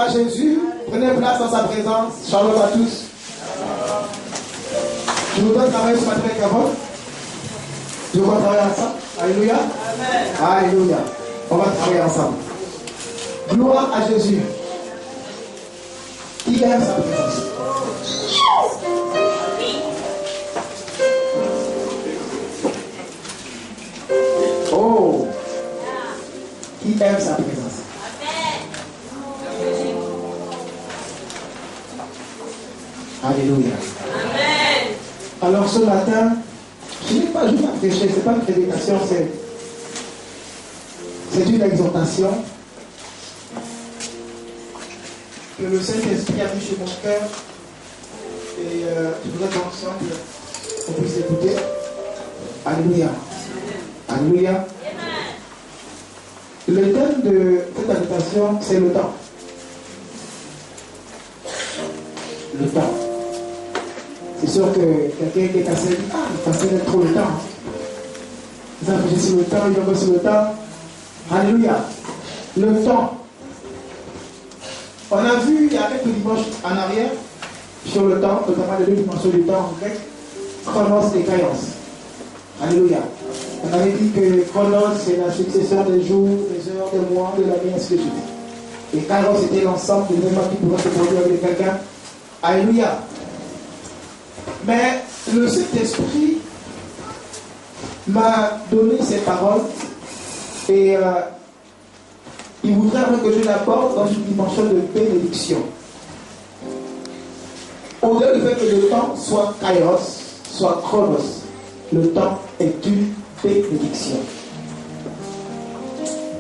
à Jésus. Prenez place dans sa présence. Shalom à tous. Je vous donne travailler ce matin avec la voix. Je vous travailler ensemble. Alléluia. Alléluia. On va travailler ensemble. Gloire à Jésus. Qui aime sa présence. Oh. Qui aime sa présence. Alléluia. Amen. Alors ce matin, je n'ai pas juste à prêcher, ce n'est pas une prédication, c'est une exhortation que le Saint-Esprit a mis sur mon cœur et je voudrais qu'ensemble on puisse écouter. Alléluia. Alléluia. Le thème de cette invitation, c'est le temps. Le temps. C'est sûr que quelqu'un qui est cassé dit, ah, il passait trop le temps. Ils ont fait sur le temps, ils ont fait sur le temps. Alléluia. Le temps. On a vu il y a quelques dimanches en arrière sur le temps, notamment les deux dimensions du temps en grec, chronos et kairos. Alléluia. On avait dit que chronos c'est la succession des jours, des heures, des mois, de l'année, ainsi de suite. Et kairos c'était l'ensemble des événements qui pourraient se produire avec quelqu'un. Alléluia. Mais le Saint-Esprit m'a donné ces paroles et il voudrait que je l'apporte dans une dimension de bénédiction. Au-delà du fait que le temps soit kairos, soit chronos, le temps est une bénédiction.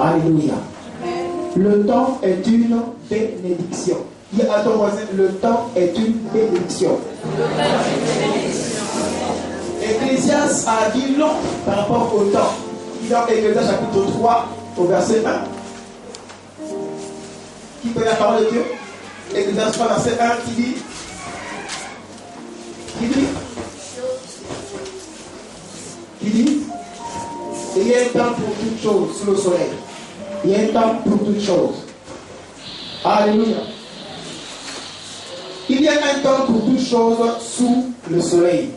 Alléluia. Le temps est une bénédiction. Dis à ton voisin, le temps est une bénédiction. Ecclésias a dit long par rapport au temps. Il est dans Ecclésias chapitre 3 au verset 1. Qui connaît la parole de Dieu? Ecclésias 3 verset 1 qui dit il y a un temps pour toutes choses sous le soleil. Il y a un temps pour toutes choses. Alléluia. Il y a un temps pour toutes choses sous le soleil.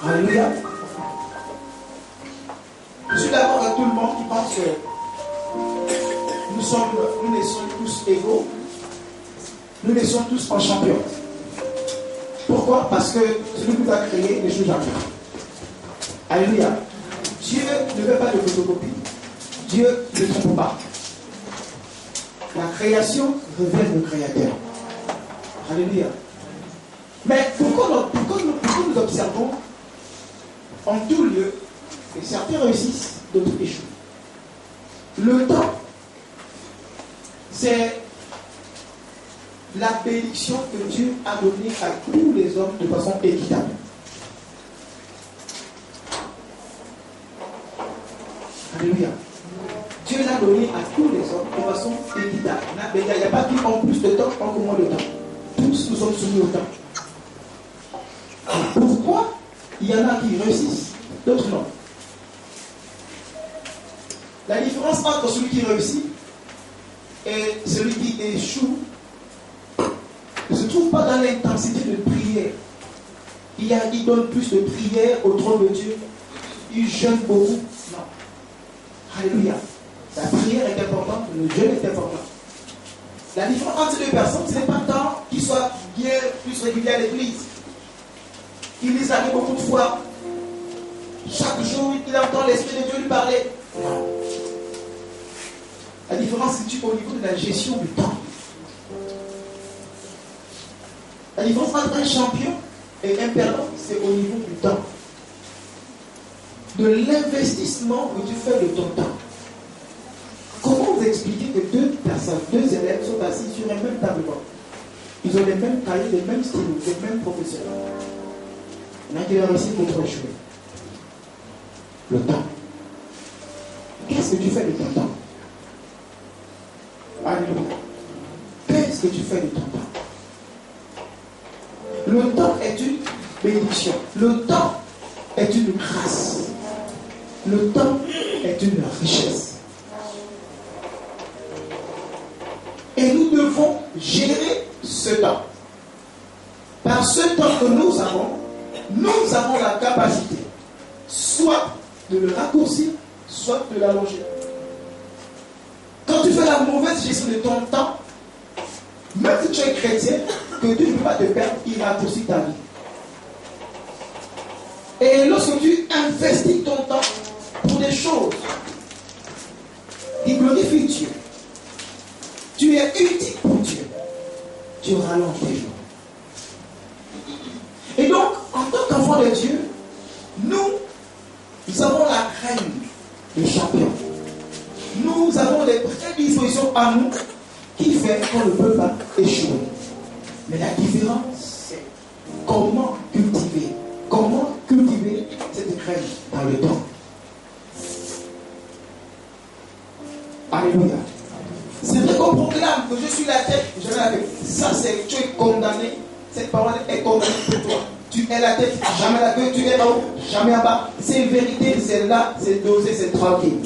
Alléluia. Je suis d'accord avec tout le monde qui pense que nous naissons tous égaux. Nous naissons tous en champion. Pourquoi? Parce que celui qui nous a créé les choses champions. Alléluia. Dieu ne veut pas de photocopie. Dieu ne trompe pas. La création révèle le Créateur. Alléluia. Mais pourquoi nous observons en tout lieu que certains réussissent, d'autres échouent? Le temps, c'est la bénédiction que Dieu a donnée à tous les hommes de façon équitable. Alléluia. Dieu l'a donné à tous les hommes de façon équitable. Il n'y a pas qui ont plus de temps, pas moins de temps. Tous nous sommes soumis au temps. Pourquoi il y en a qui réussissent, d'autres non? La différence entre celui qui réussit et celui qui échoue ne se trouve pas dans l'intensité de prière. Il donne plus de prière au trône de Dieu. Il jeûne beaucoup. Non. Alléluia. La prière est importante, le jeûne est important. La différence entre ces deux personnes, ce n'est pas tant qu'ils soient bien plus réguliers à l'église. Il les arrive beaucoup de fois. Chaque jour, il entend l'Esprit de Dieu lui parler. Non. La différence se situe au niveau de la gestion du temps. La différence entre un champion et un perdant, c'est au niveau du temps. De l'investissement que tu fais de ton temps. Comment vous expliquez que deux personnes, deux élèves sont assis sur un même tableau? Ils ont les mêmes cahiers, les mêmes stylos, les mêmes professeurs. Il y en a qui ont réussi, d'autres ont échoué. Le temps. Qu'est-ce que tu fais de ton temps? Alléluia. Qu'est-ce que tu fais de ton temps? Le temps est une bénédiction. Le temps est une grâce. Le temps est une richesse. gérer ce temps. Par ce temps que nous avons la capacité soit de le raccourcir, soit de l'allonger. Quand tu fais la mauvaise gestion de ton temps, même si tu es chrétien, que Dieu ne peut pas te perdre, il raccourcit ta vie. Et lorsque tu investis ton temps pour des choses qui glorifient Dieu, tu es utile pour Dieu, tu rallonges tes jours. Et donc, en tant qu'enfant de Dieu, nous avons la reine, le champion. Nous avons des prédispositions à nous qui fait qu'on ne peut pas échouer. Mais la différence, c'est comment cultiver cette graine dans le temps. Alléluia. C'est vrai qu'on proclame que je suis la tête, jamais la tête. Ça, c'est tu es condamné. Cette parole est condamnée pour toi. Tu es la tête, jamais la queue. Tu es en haut, jamais en bas. C'est une vérité, c'est là, c'est dosé, c'est tranquille.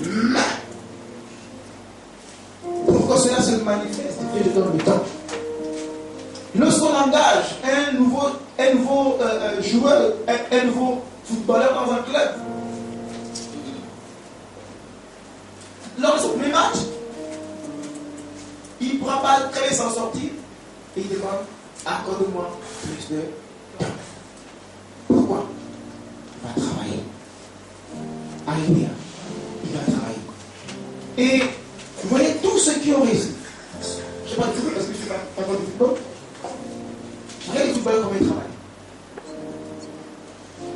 Pour que cela se manifeste, Dieu te donne le temps. Lorsqu'on engage un nouveau joueur, un nouveau footballeur dans un club, lors de son premier match, il ne pourra pas très bien s'en sortir et il demande accorde-moi plus de temps. Pourquoi? Il va travailler. Alléluia. Il va travailler. Et vous voyez tous ceux qui ont réussi. Je ne sais pas du football parce que je ne suis pas fan du football. Regardez les footballeurs comment ils travaillent.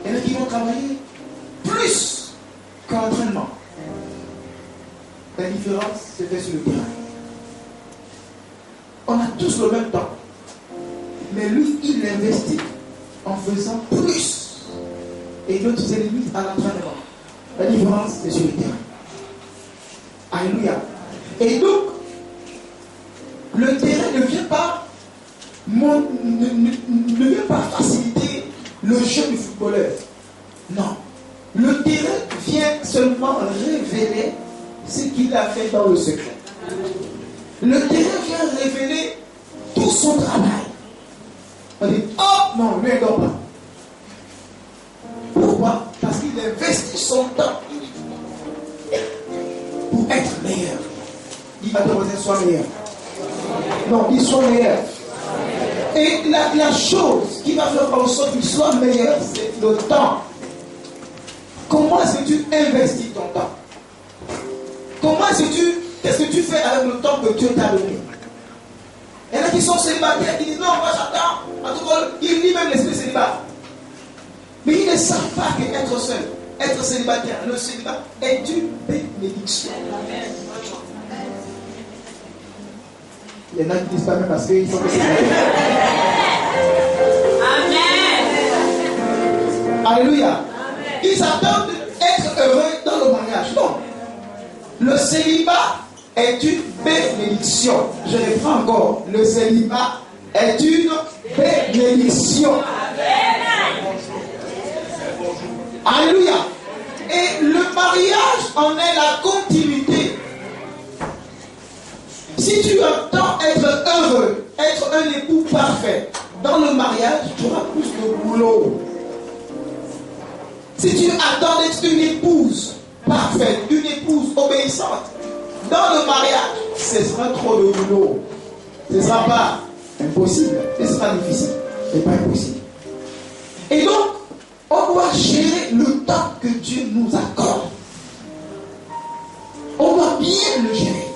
Il y en a qui vont travailler plus qu'en entraînement. La différence se fait sur le terrain. On a tous le même temps. Mais lui, il investit en faisant plus. Et l'autre se limite à l'entraînement. La différence, c'est sur le terrain. Alléluia. Et donc, le terrain ne vient pas faciliter le jeu du footballeur. Non. Le terrain vient seulement révéler ce qu'il a fait dans le secret. Le terrain vient révéler tout son travail. On dit, oh non, lui, il ne dort pas. Pourquoi? Parce qu'il investit son temps pour être meilleur. Il va te dire, sois meilleur. Non, il soit meilleur. Et la chose qui va faire en sorte qu'il soit meilleur, c'est le temps. Comment est-ce que tu investis ton temps? Qu'est-ce que tu fais avec le temps que Dieu t'a donné? Il y en a qui sont célibataires, qui disent non, moi j'attends. En tout cas, il lit même l'esprit célibat. Mais ils ne savent pas qu'être seul, être célibataire, le célibat est une bénédiction. Il y en a qui disent pas même parce qu'ils sont célibataires. Amen. Alléluia. Amen. Ils attendent d'être heureux dans le mariage. Non. Le célibat est une bénédiction. Je reprends encore. Le célibat est une bénédiction. Alléluia. Et le mariage en est la continuité. Si tu entends être heureux, être un époux parfait, dans le mariage, tu auras plus de boulot. Si tu attends d'être une épouse parfaite, une épouse obéissante, dans le mariage, ce sera trop de boulot. Ce ne sera pas impossible, ce sera difficile, mais pas impossible. Et donc, on doit gérer le temps que Dieu nous accorde. On doit bien le gérer.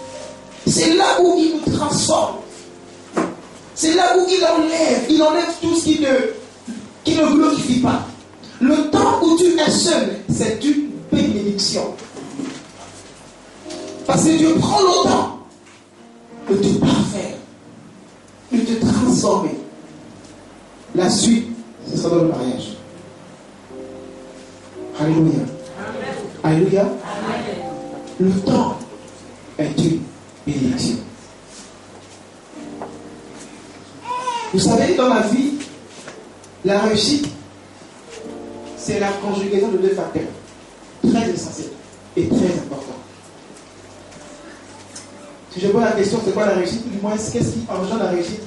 C'est là où il nous transforme. C'est là où il enlève tout ce qui ne glorifie pas. Le temps où tu es seul, c'est une bénédiction. Parce que Dieu prend le temps de te parfaire, de te transformer. La suite, ce sera dans le mariage. Alléluia. Amen. Alléluia. Amen. Le temps est une bénédiction. Vous savez, dans la vie, la réussite, c'est la conjugaison de deux facteurs très essentiels et très importants. Si je pose la question, c'est quoi la réussite? Ou du moins, qu'est-ce qui engendre la réussite?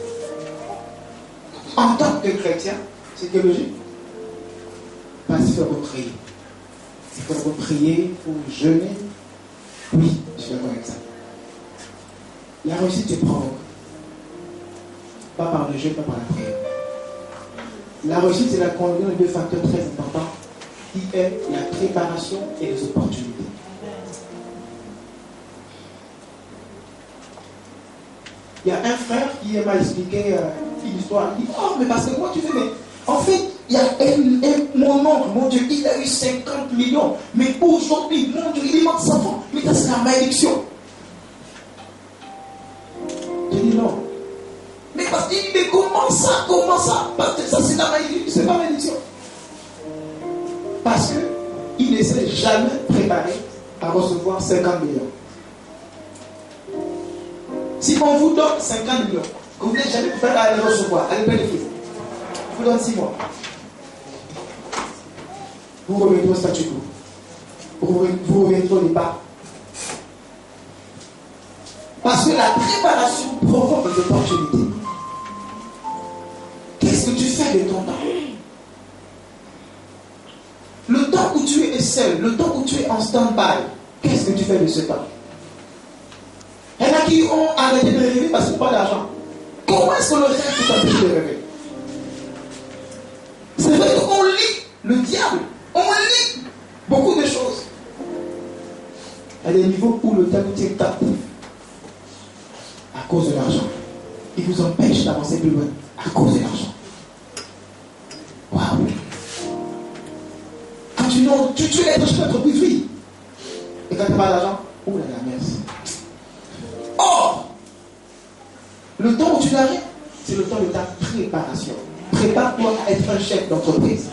En tant que chrétien, c'est théologique. Parce qu'il faut prier. Il faut prier, il faut jeûner. Oui, je suis d'accord avec ça. La réussite se provoque. Pas par le jeûne, pas par la prière. La réussite, c'est la combinaison de deux facteurs très importants qui est la préparation et les opportunités. Il y a un frère qui m'a expliqué une histoire. Il dit, oh, mais parce que moi, tu fais, mais en fait, il y a mon oncle, mon Dieu, il a eu 50 millions. Mais aujourd'hui, mon Dieu, il manque 100 ans. Mais ça, c'est la malédiction. Je dis non. Mais parce qu'il dit, mais comment ça? Parce que ça, c'est la malédiction. C'est pas la malédiction. Parce qu'il ne s'est jamais préparé à recevoir 50 millions. Si on vous donne 50 millions, que vous n'êtes jamais préparé à les recevoir, à les bénéficier, je vous donne 6 mois. Vous revenez au statu quo. Vous revenez au départ. Parce que la préparation provoque des opportunités. Qu'est-ce que tu fais de ton temps? Le temps où tu es seul, le temps où tu es en stand-by, qu'est-ce que tu fais de ce temps? Il y en a qui ont arrêté de rêver parce qu'ils n'ont pas d'argent. Comment est-ce que le rêve peut t'empêcher de rêver? C'est vrai qu'on lit le diable, on lit beaucoup de choses. Il y a des niveaux où le diable tient captif à cause de l'argent. Il vous empêche d'avancer plus loin à cause de l'argent. Waouh! Quand tu es être entreprise, oui. Et quand tu n'as pas d'argent, oh là là, merci. Or, le temps où tu n'arrives, c'est le temps de ta préparation. Prépare-toi à être un chef d'entreprise.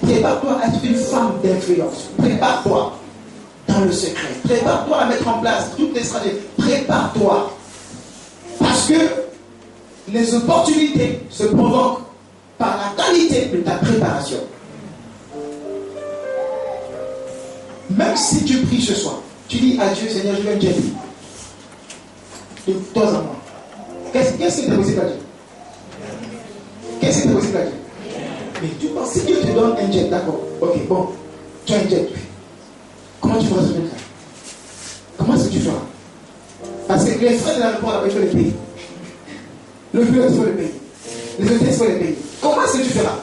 Prépare-toi à être une femme d'influence. Prépare-toi dans le secret. Prépare-toi à mettre en place toutes les stratégies. Prépare-toi. Parce que les opportunités se provoquent par la qualité de ta préparation. Même si tu pries ce soir, tu dis à Dieu, Seigneur, je veux un jet. De temps en temps. Qu'est-ce qui est possible à Dieu? Qu'est-ce qui est possible à Dieu? Mais tu penses, si Dieu te donne un jet, d'accord, ok, bon, tu as un jet. Comment tu feras ce jet-là? Comment est-ce que tu feras? Parce que les frais de l'aéroport, il faut les payer. Le pilote, il faut les payer. Les hôtels, il faut les payer. Comment est-ce que tu feras?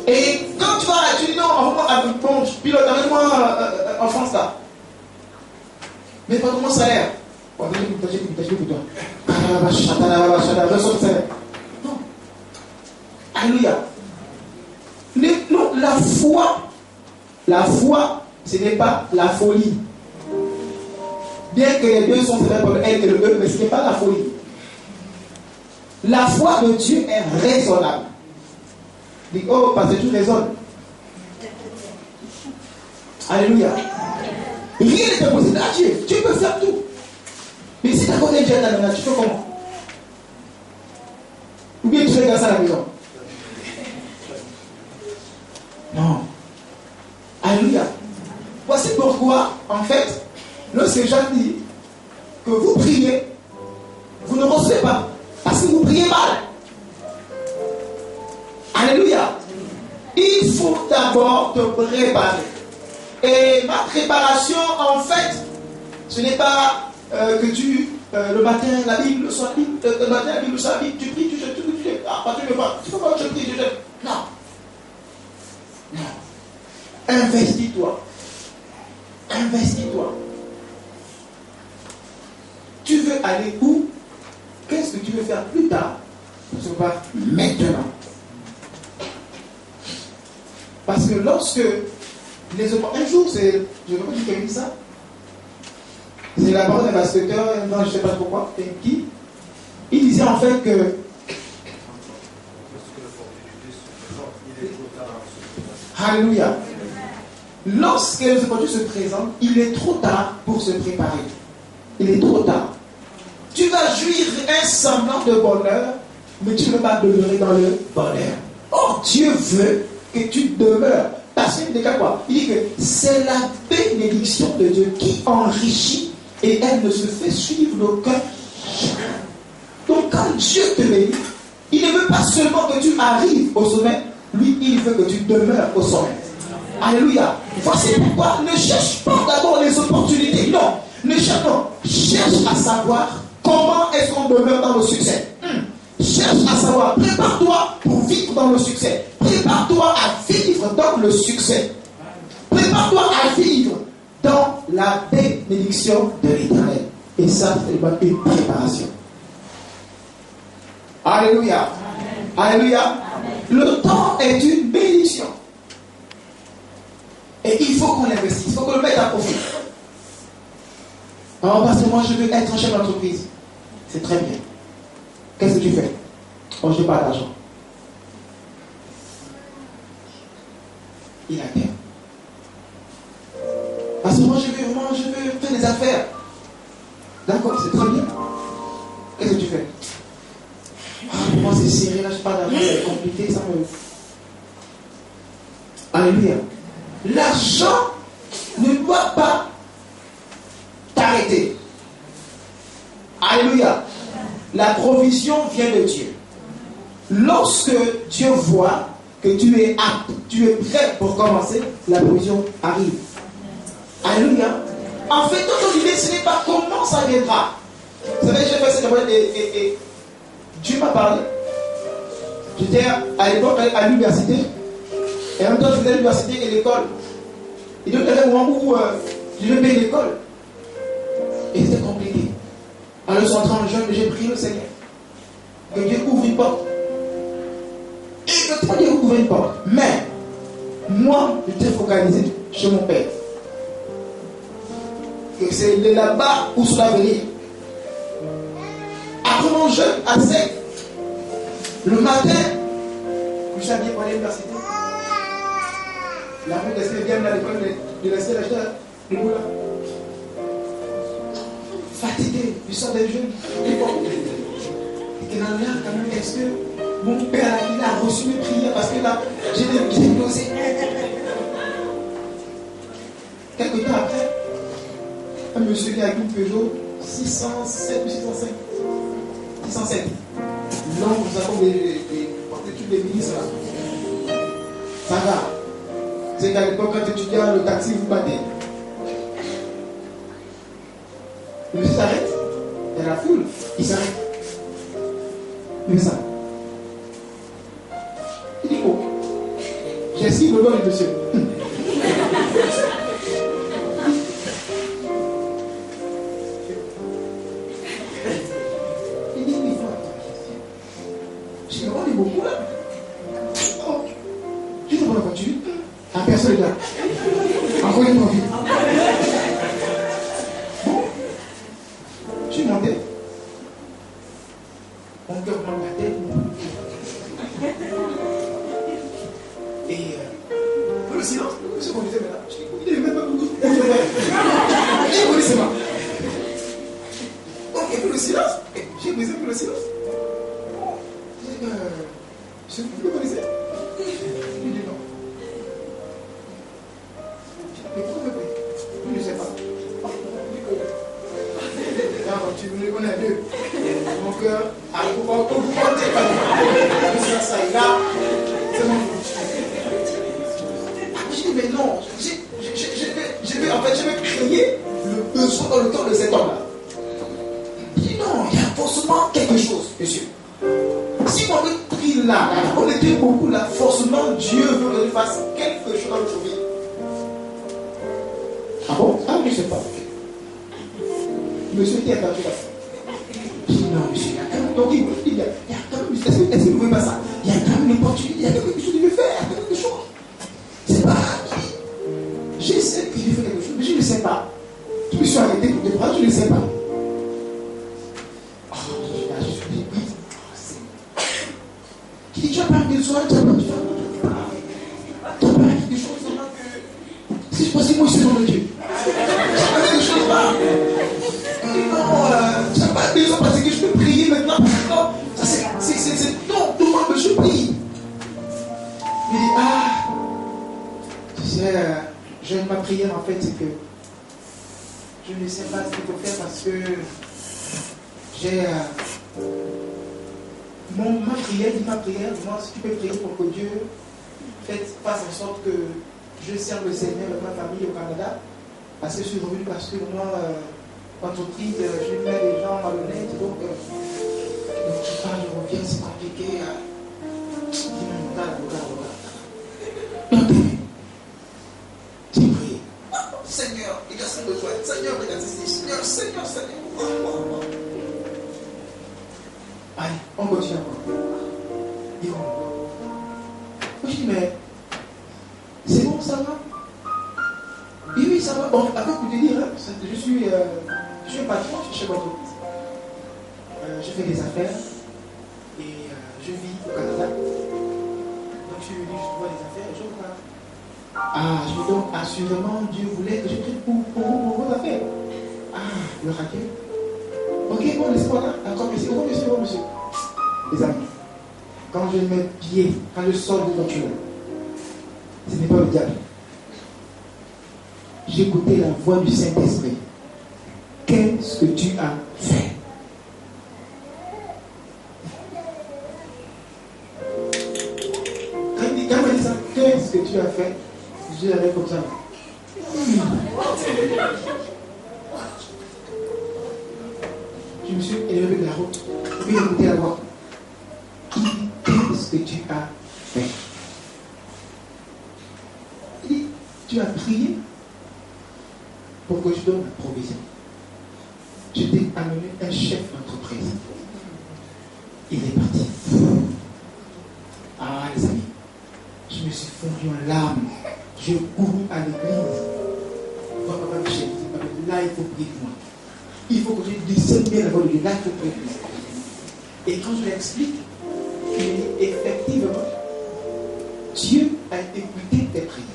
Et quand tu vas, tu dis non, bon, pilote, amène-moi en France là. Mais pas de mon salaire. Non. Alléluia. Non, la foi, ce n'est pas la folie. Bien que les deux sont séparés par le L et le E, mais ce n'est pas la folie. La foi de Dieu est raisonnable. Dis, oh, parce que tu raisonnes. Alléluia. Rien n'est impossible à Dieu. Tu peux faire tout. Mais si tu as côté Dieu dans la main, tu fais comment? Ou bien tu fais grâce à la maison? Non. Alléluia. Voici pourquoi, en fait, lorsque Jean dit que vous priez, vous ne recevez pas. Parce que vous priez mal. Alléluia. Il faut d'abord te préparer. Et ma préparation, en fait, ce n'est pas que tu, le matin, la Bible, le soir, le matin, la Bible, le soir, la Bible, tu pries, tu jeûnes, tu peux pas, je prie, je jeûne. Non. Non. Investis-toi. Investis-toi. Tu veux aller où? Qu'est-ce que tu veux faire plus tard? Ce n'est pas maintenant. Parce que lorsque les autres... Un jour, c'est... Je ne sais pas qui a dit ça. C'est la parole d'un basketteur, non, je ne sais pas pourquoi, qui. Il disait en fait que... Alléluia. Lorsque les opportunités se présentent, il est trop tard pour se préparer. Il est trop tard. Tu vas jouir un semblant de bonheur, mais tu ne vas pas demeurer dans le bonheur. Or, Dieu veut que tu demeures. Parce déclaration, il déclare quoi? Il dit que c'est la bénédiction de Dieu qui enrichit et elle ne se fait suivre d'aucun. Donc quand Dieu te bénit, il ne veut pas seulement que tu arrives au sommet, lui, il veut que tu demeures au sommet. Alléluia. Voici pourquoi ne cherche pas d'abord les opportunités. Non. Ne cherche pas. Cherche à savoir comment est-ce qu'on demeure dans le succès. Cherche à savoir. Prépare-toi pour vivre dans le succès. Prépare-toi à vivre dans le succès. Prépare-toi à vivre dans la bénédiction de l'Éternel. Et ça, c'est une préparation. Alléluia. Amen. Alléluia. Amen. Le temps est une bénédiction. Et il faut qu'on l'investisse, il faut qu'on le mette à profit. Alors, parce que moi, je veux être un chef d'entreprise. C'est très bien. Qu'est-ce que tu fais? Oh, je n'ai pas d'argent. Il a bien. Parce que moi, je veux faire des affaires. D'accord, c'est très bien. Qu'est-ce que tu fais? Ah, pour moi, c'est serré, là, je n'ai pas d'argent, c'est compliqué, ça me... Alléluia. L'argent ne doit pas t'arrêter. Alléluia. La provision vient de Dieu. Lorsque Dieu voit que tu es apte, tu es prêt pour commencer, la provision arrive. Alléluia. En fait, notre idée, ce n'est pas comment ça viendra. Vous savez, j'ai fait cette épreuve et Dieu m'a parlé. J'étais à l'époque à l'université. Et en même temps, je faisais l'université et l'école. Et donc, il y avait un moment où je devais payer l'école. Et c'était compliqué. Alors, je suis entré en jeûne et j'ai prié le Seigneur. Que Dieu ouvre une porte. Et que Dieu ouvre une porte. Mais, moi, j'étais focalisé sur mon père. Que c'est là-bas où cela venir. Après mon jeûne à sec, le matin, je suis habillé pour aller à l'université. La route est bien à l'école de rester là, le bout là. Fatigué, je sors des jeunes. Et là, quand même, est-ce que mon père il a reçu mes prières parce que là, j'ai dosé. Quelques temps après, un monsieur qui a une Peugeot 607 ou 605. 607. Non, nous avons des toutes les ministres là. Ça va. C'est qu'à l'époque, quand tu étudiais le taxi, vous battez. Le monsieur s'arrête. Il y a la foule. Il s'arrête. Il fait ça. Il dit, oh, j'ai signé le nom du monsieur. Il dit, oui, j'ai demandé beaucoup là. Oh, je te prends la voiture. Un personne est là. Encore une fois. Bon. Je suis monté. Mon cœur prend la tête. Et le silence. Ce qu'on disait maintenant. Je dis, il n'est même pas beaucoup. Je connaissais pas. Donc, et puis le silence. J'ai brisé pour le silence. Je vous le connaissez? Il dit non. Mais pourquoi me payer? Je ne sais pas. Alors, tu me connais deux. Mon cœur, à vous porter. Ça est là. C'est mon je dis, mais non. Je vais créer le besoin dans le cœur de cet homme-là. Il dit, non, il y a forcément quelque chose, monsieur. Si on avait pris là, on était beaucoup là, forcément Dieu veut que je fasse quelque chose dans notre vie. Ah bon? Ah, je ne sais pas. Monsieur qui est battu là. Je dis non, monsieur, il y a quand même. Donc il y a quand même. Est-ce que vous ne voyez pas ça? Il y a quand même une opportunité, il y a quelque chose qu'il veut faire, il y a quelque chose. C'est pas qui. Je sais qu'il veut faire quelque chose, mais je ne sais pas. Je me suis arrêté pour te prendre, je ne sais pas. Qui dit, tu as pas besoin, tu as pas besoin. Tu as pas quelque chose seulement que. Si je pense que moi je suis dans le Dieu. Tu as pas quelque chose là. Non, tu n'as pas besoin parce que je peux prier maintenant. Non, c'est. Non, demande que je prie. Il dit, ah, ma prière en fait, c'est que je ne sais pas ce qu'il faut faire parce que j'ai ma prière, moi si tu peux prier pour que Dieu fasse en sorte que je serve le Seigneur et ma famille au Canada, parce que je suis revenu parce que moi, entreprise, je mets des gens malhonnêtes, donc tu parles, je reviens, c'est compliqué. Dis-moi, regarde. J'ai prié. Seigneur, il y a ce besoin. Seigneur, regarde ici. Seigneur. Allez, on continue encore. Je dis, mais c'est bon, ça va? Oui, ça va. Bon, avec vous te dire, hein, je suis un patron, je suis chef d'entreprise. Je fais des affaires et je vis au Canada. Donc je suis venu juste voir les affaires et je repars. Je dis donc, assurément, Dieu voulait que je prie pour vos affaires. Le raquet. Ok, bon, laissez-moi là. D'accord, monsieur. Les amis, quand je mets pied, quand je sors de voiture, ce n'est pas le diable. J'ai écouté la voix du Saint-Esprit. Qu'est-ce que tu as fait? Quand il dit ça, qu'est-ce que tu as fait? Je l'avais comme ça. Je me suis élevé de la route. Puis j'ai écouté la voix. Qu'est-ce que tu as fait? Il dit, tu as prié pour que je donne la provision. Je t'ai amené un chef d'entreprise. Il est parti. Les amis, je me suis fondu en larmes. Je cours à l'église. Là, il faut prier pour moi. Il faut que je discerne bien la voix de Dieu. Là, il faut prier pour moi. Et quand je l'explique, effectivement, Dieu a écouté tes prières.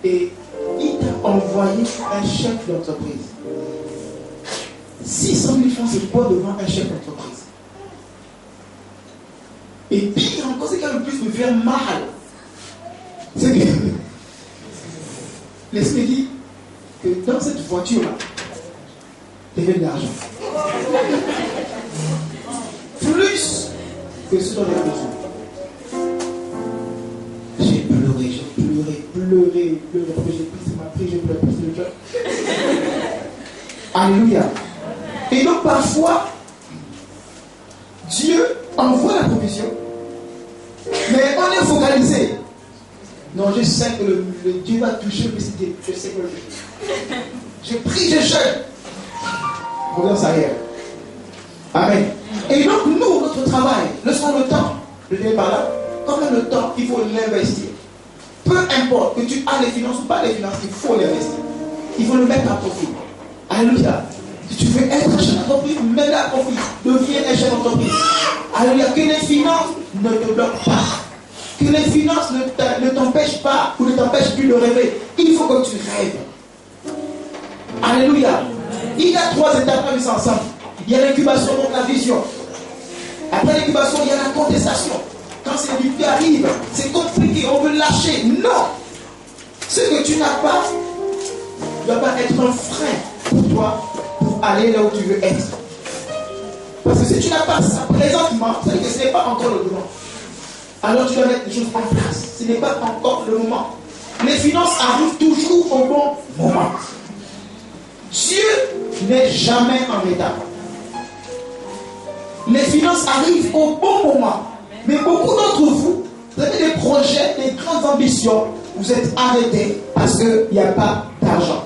Et il t'a envoyé un chef d'entreprise. 600 000 francs, c'est quoi devant un chef d'entreprise? Et pire encore, c'est qu'il y a le plus me faire mal. C'est que l'Esprit dit que dans cette voiture-là, il y avait de l'argent. Plus que ce dont il y a besoin. J'ai pleuré. J'ai pris ma prière, j'ai pleuré plus le cœur. Alléluia. Et donc parfois, Dieu envoie la provision, mais on est focalisé. Non, je sais que le Dieu va toucher le Dieu. Je sais que le Dieu. Je prie, je jeûne. Regarde arrière. Amen. Et donc nous, notre travail, le temps, je viens par là, comme le temps, il faut l'investir. Peu importe que tu as les finances ou pas les finances, il faut l'investir. Il faut le mettre à profit. Alléluia. Si tu veux être un chef d'entreprise, mets-le à profit. Deviens un chef d'entreprise. Alléluia. Que les finances ne te bloquent pas. Que les finances ne t'empêchent pas ou ne t'empêchent plus de rêver. Il faut que tu rêves. Alléluia. Il y a 3 étapes à mettre ensemble. Il y a l'incubation, donc la vision. Après l'incubation, il y a la contestation. Quand c'est du qui arrive, c'est compliqué, on veut lâcher. Non. Ce que tu n'as pas ne doit pas être un frein pour toi pour aller là où tu veux être. Parce que si tu n'as pas ça présentement, c'est que ce n'est pas encore le moment. Alors tu dois mettre les choses en place. Ce n'est pas encore le moment. Les finances arrivent toujours au bon moment. Dieu n'est jamais en retard. Les finances arrivent au bon moment. Mais beaucoup d'entre vous, vous avez des projets, des grandes ambitions. Vous êtes arrêtés parce qu'il n'y a pas d'argent.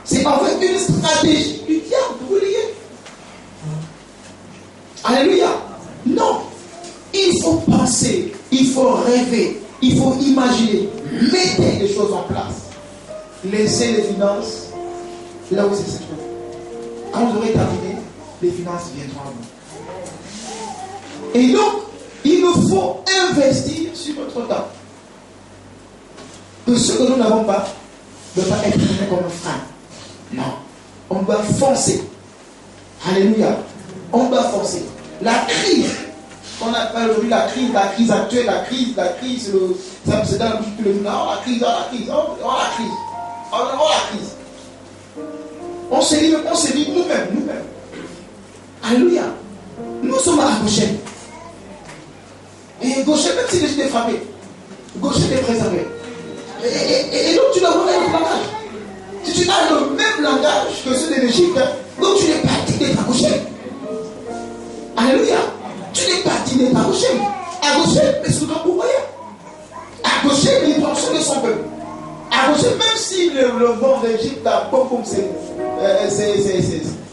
C'est en fait une stratégie du diable, vous voyez. Alléluia. Non. Il faut penser, il faut rêver, il faut imaginer. Mettez les choses en place. Laissez les finances là où c'est cette chose. Quand vous aurez terminé, les finances viendront à vous. Et donc, il nous faut investir sur notre temps. Que ce que nous n'avons pas ne doit pas être pris comme un frein. Non. On doit foncer. Alléluia. On doit foncer. La crise qu'on appelle aujourd'hui la crise actuelle, la crise, c'est dans la bouche de tous les jours. Oh, la crise. On se dit nous-mêmes. Alléluia. Nous sommes à Goshen. Et Goshen, même si les gens étaient frappés, Goshen est préservé. Et donc tu dois avoir le même langage. Si tu as le même langage que ceux de l'Égypte, donc tu n'es pas digné d'être à Goshen. Alléluia. Tu n'es pas digné d'être à Goshen. À Goshen, mais c'est pour voyer. À Goshen, il prend soin de son peuple. À Goshen, même si le vent d'Égypte a beaucoup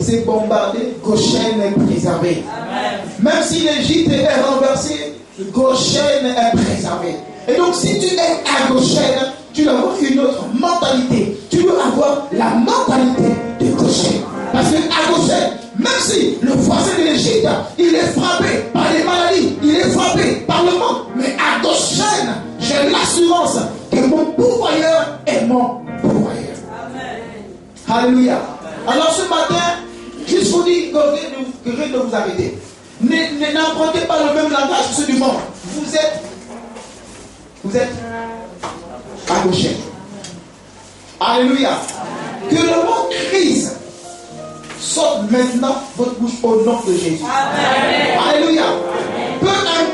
c'est bombardé, Goshen est préservé. Amen. Même si l'Égypte est renversée, Goshen est préservé. Et donc, si tu es à Goshen, tu dois avoir une autre mentalité. Tu dois avoir la mentalité de Goshen. Parce que à Goshen, même si le voisin de l'Égypte, il est frappé par les maladies, il est frappé par le manque, mais à Goshen, j'ai l'assurance que mon pourvoyeur est mon pourvoyeur. Amen. Alléluia. Alors ce matin, je vous dis que rien ne vous arrêter. N'empruntez pas le même langage que ceux du monde. Vous êtes à Goshen. Alléluia. Que le mot crise sorte maintenant votre bouche au nom de Jésus. Amen. Alléluia. Amen. Peu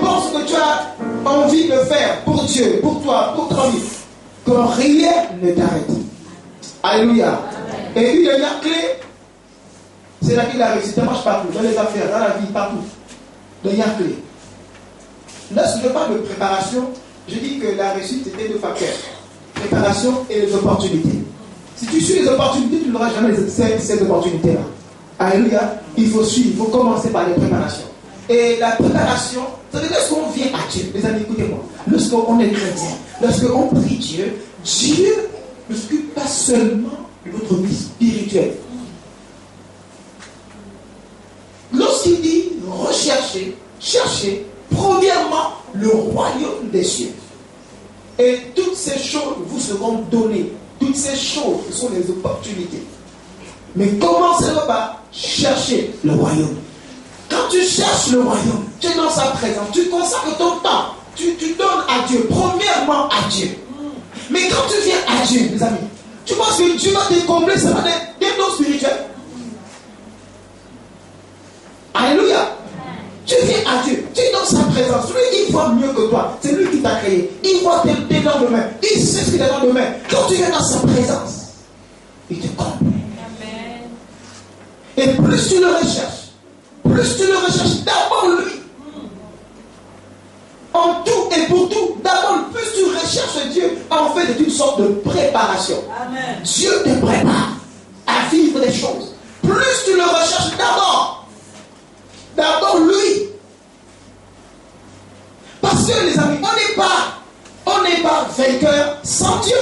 importe ce que tu as envie de faire pour Dieu, pour toi, pour ton vie, que rien ne t'arrête. Alléluia. Amen. Et une dernière clé, c'est là qu'il a réussi. Ça marche partout, dans les affaires, dans la vie, partout. Dernière clé. Lorsque je parle de préparation, je dis que la réussite était deux facteurs. Préparation et les opportunités. Si tu suis les opportunités, tu n'auras jamais ces opportunités-là. Alléluia. Il faut suivre, il faut commencer par les préparations. Et la préparation, ça veut dire lorsqu'on vient à Dieu. Les amis, écoutez-moi. Lorsqu'on est chrétien, lorsqu'on prie Dieu, Dieu ne s'occupe pas seulement de notre vie spirituelle. Lorsqu'il dit cherchez, premièrement, le royaume des cieux. Et toutes ces choses vous seront données. Toutes ces choses sont des opportunités. Mais commencez par chercher le royaume. Quand tu cherches le royaume, tu es dans sa présence, tu consacres ton temps, tu donnes à Dieu, premièrement à Dieu. Mais quand tu viens à Dieu, mes amis, tu penses que Dieu va te combler seulement des dons spirituels. Alléluia. Tu viens à Dieu, tu es dans sa présence. Lui, il voit mieux que toi. C'est lui qui t'a créé. Il voit tes lendemains. Il sait ce qu'il a dans le lendemain. Quand tu viens dans sa présence, il te comble. Et plus tu le recherches d'abord lui. En tout et pour tout, d'abord, plus tu recherches Dieu, en fait, c'est une sorte de préparation. Amen. Dieu te prépare à vivre des choses. Plus tu le recherches d'abord lui. Parce que les amis, on n'est pas vainqueur sans Dieu.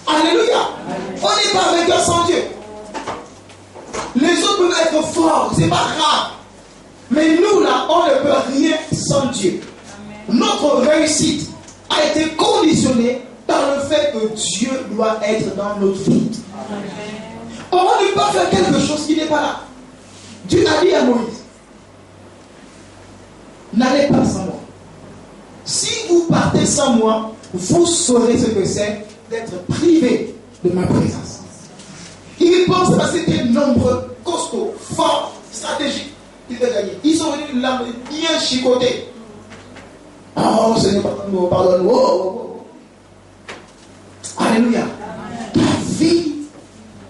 Alléluia. On n'est pas vainqueur sans Dieu. Les autres peuvent être forts, c'est pas grave. Mais nous là, on ne peut rien sans Dieu. Amen. Notre réussite a été conditionnée par le fait que Dieu doit être dans notre vie. Amen. On ne peut pas faire quelque chose qui n'est pas là. Dieu a dit à Moïse, n'allez pas sans moi. Si vous partez sans moi, vous saurez ce que c'est d'être privé de ma présence. Ils pensent parce que c'était nombreux, costauds, forts, stratégiques. Ils devaient gagner. Ils sont venus là, bien chicotés. Oh Seigneur, pardonne-nous. Oh. Alléluia. Ta vie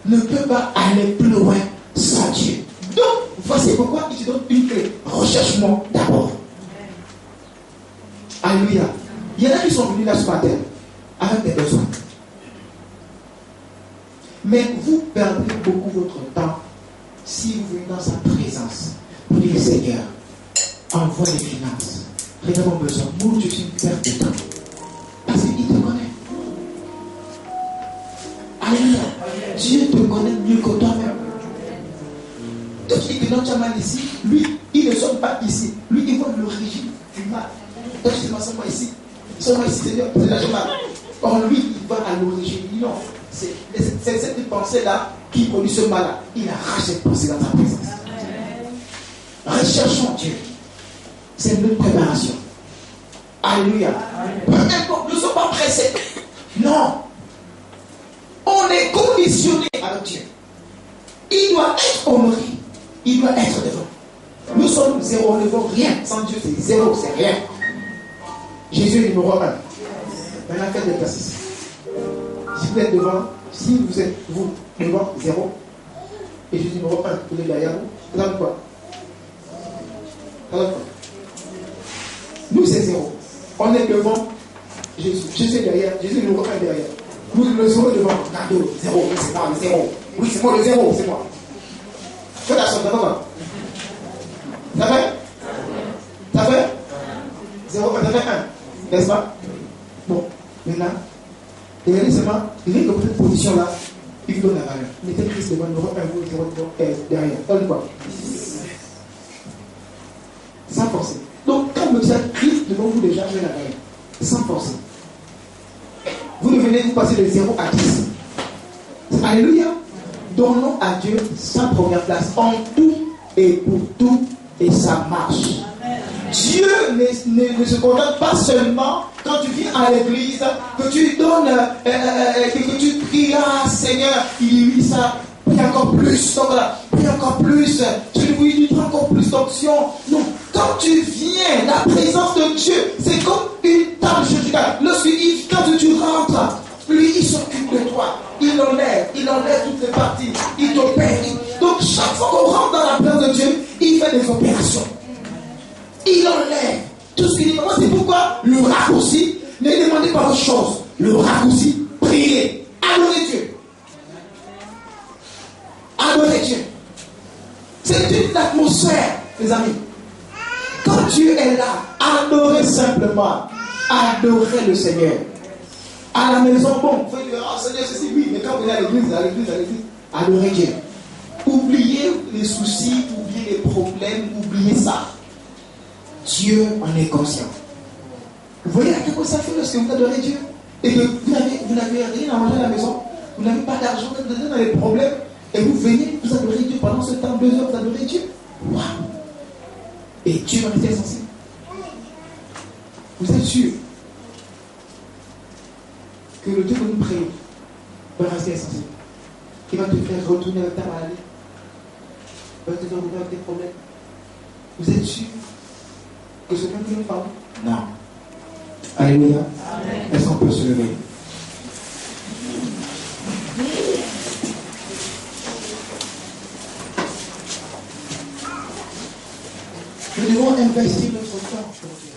ne peut pas aller plus loin sans Dieu. Donc, voici pourquoi il te donne une clé. Recherche-moi d'abord. Alléluia. Il y en a qui sont venus là ce matin avec des besoins. Mais vous perdez beaucoup votre temps si vous venez dans sa présence. Vous dites, Seigneur, envoie les finances. J'ai mon besoin. Moi, je suis une perte de temps. Parce qu'il te connaît. Alléluia. Dieu te connaît mieux que toi-même. Toi, tu dis que non, tu as mal ici. Lui, il ne sonne pas ici. Lui, il voit l'origine du mal. Toi, tu dis, non, sonne-moi ici. Sonne-moi ici, Seigneur. C'est là que j'ai mal. Or, lui, il va à l'origine. Non. C'est cette pensée-là qui produit ce mal-là. Il arrache cette pensée dans sa présence. Recherchons Dieu. C'est notre préparation. Alléluia. Peu importe, nous ne sommes pas pressés. Non. On est conditionné avec Dieu. Il doit être honoré. Il doit être devant. Nous sommes zéro, on ne vaut rien. Sans Dieu, c'est zéro, c'est rien. Jésus est numéro 1. Maintenant, faites l'exercice. Si vous êtes devant, si vous êtes vous devant, zéro. Et Jésus numéro 1, vous êtes derrière vous. Vous avez quoi? Nous, c'est zéro. On est devant Jésus. Jésus est derrière. Jésus est numéro 1 derrière. Nous, le zéro devant. Regardez, zéro. Oui, c'est moi, le zéro. Oui, c'est moi, le zéro. C'est moi. Faites attention, d'accord? Ça fait? Ça fait? 0, ça fait 1. N'est-ce pas? Bon, maintenant, regardez seulement, regardez dans cette position-là, il vous donne la valeur. Mettez Christ devant, numéro 1, vous, 0, derrière. Donne quoi? Sans forcer. Donc, quand vous êtes Christ devant vous, déjà, je vais la valeur. Sans forcer. Vous devenez, vous passez de 0 à 10. Alléluia. Donnons à Dieu sa première place en tout et pour tout, et ça marche. Amen. Dieu ne se contente pas seulement quand tu viens à l'église, que tu donnes, que tu pries, ah Seigneur, il dit ça, prie encore plus, donc là, prie encore plus, tu lui dis, prends encore plus d'options. Non, quand tu viens, la présence de Dieu, c'est comme une table chirurgicale. Quand tu rentres, lui, il s'occupe de toi. Il enlève toutes les parties. Il t'opère. Donc, chaque fois qu'on rentre dans la présence de Dieu, il fait des opérations. Il enlève tout ce qu'il dit. Moi, c'est pourquoi le raccourci, ne demandez pas autre chose. Le raccourci, priez. Adorez Dieu. Adorez Dieu. C'est une atmosphère, les amis. Quand Dieu est là, adorez simplement. Adorez le Seigneur. À la maison, bon, vous faites, oh Seigneur, ceci, oui, mais quand vous allez à l'église, adorez Dieu. Oubliez les soucis, oubliez les problèmes, oubliez ça. Dieu en est conscient. Vous voyez à quel point ça fait lorsque vous adorez Dieu et que vous n'avez rien à manger à la maison, vous n'avez pas d'argent, vous êtes dans les problèmes, et vous venez, vous adorez Dieu pendant ce temps, 2 heures, vous adorez Dieu. Waouh! Et Dieu en était sensible. Vous êtes sûr que le Dieu que nous prions va rester sensible. Il va te faire retourner avec ta maladie. Il va te faire retourner avec tes problèmes. Vous êtes sûr que ce même que nous parlons? Non. Alléluia. Est-ce qu'on peut se lever? Nous devons investir notre temps.